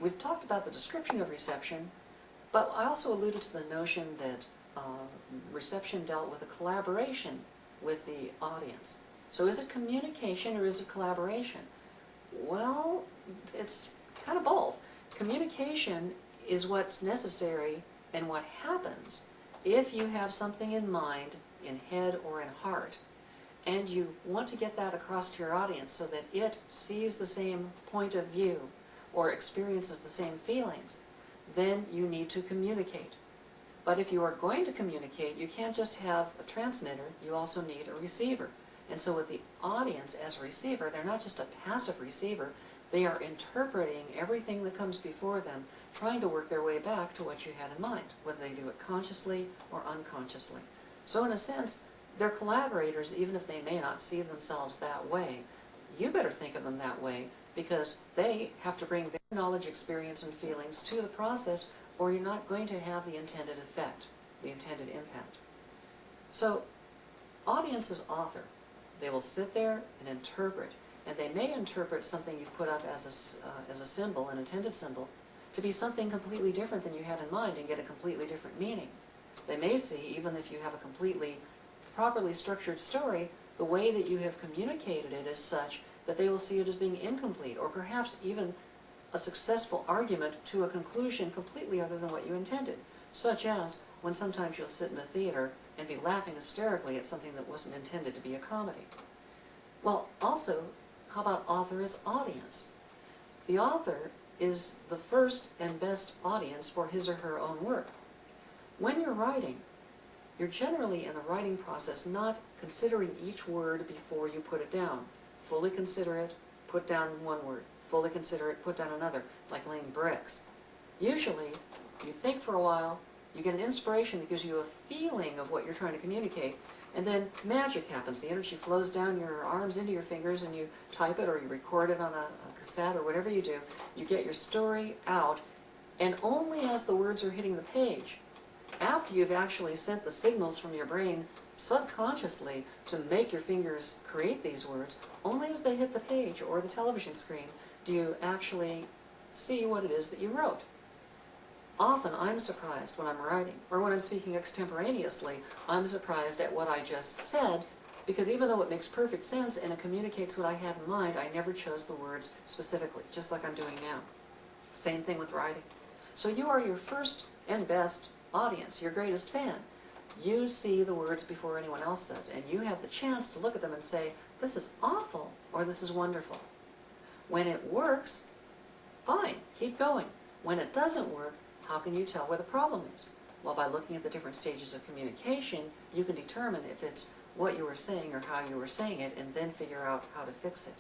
we've talked about the description of reception, but I also alluded to the notion that reception dealt with a collaboration with the audience. So is it communication or is it collaboration? Well, it's kind of both. Communication is what's necessary and what happens if you have something in mind, in head or in heart, and you want to get that across to your audience so that it sees the same point of view or experiences the same feelings, then you need to communicate. But if you are going to communicate, you can't just have a transmitter, you also need a receiver. And so with the audience as a receiver, they're not just a passive receiver, they are interpreting everything that comes before them, trying to work their way back to what you had in mind, whether they do it consciously or unconsciously. So in a sense, they're collaborators even if they may not see themselves that way. You better think of them that way because they have to bring their knowledge, experience, and feelings to the process, or you're not going to have the intended effect, the intended impact. So, audience is author. They will sit there and interpret, and they may interpret something you've put up as a symbol, an intended symbol, to be something completely different than you had in mind and get a completely different meaning. They may see, even if you have a completely properly structured story, the way that you have communicated it is such that they will see it as being incomplete, or perhaps even a successful argument to a conclusion completely other than what you intended, such as when sometimes you'll sit in a theater and be laughing hysterically at something that wasn't intended to be a comedy. Well, also, how about author as audience? The author is the first and best audience for his or her own work. When you're writing, you're generally in the writing process not considering each word before you put it down. Fully consider it, put down one word. Fully consider it, put down another, like laying bricks. Usually, you think for a while, you get an inspiration that gives you a feeling of what you're trying to communicate, and then magic happens. The energy flows down your arms into your fingers, and you type it or you record it on a cassette or whatever you do. You get your story out, and only as the words are hitting the page, after you've actually sent the signals from your brain subconsciously to make your fingers create these words, only as they hit the page or the television screen do you actually see what it is that you wrote. Often I'm surprised when I'm writing, or when I'm speaking extemporaneously, I'm surprised at what I just said, because even though it makes perfect sense and it communicates what I had in mind, I never chose the words specifically, just like I'm doing now. Same thing with writing. So you are your first and best audience, your greatest fan. You see the words before anyone else does, and you have the chance to look at them and say, this is awful, or this is wonderful. When it works, fine, keep going. When it doesn't work, how can you tell where the problem is? Well, by looking at the different stages of communication, you can determine if it's what you were saying or how you were saying it, and then figure out how to fix it.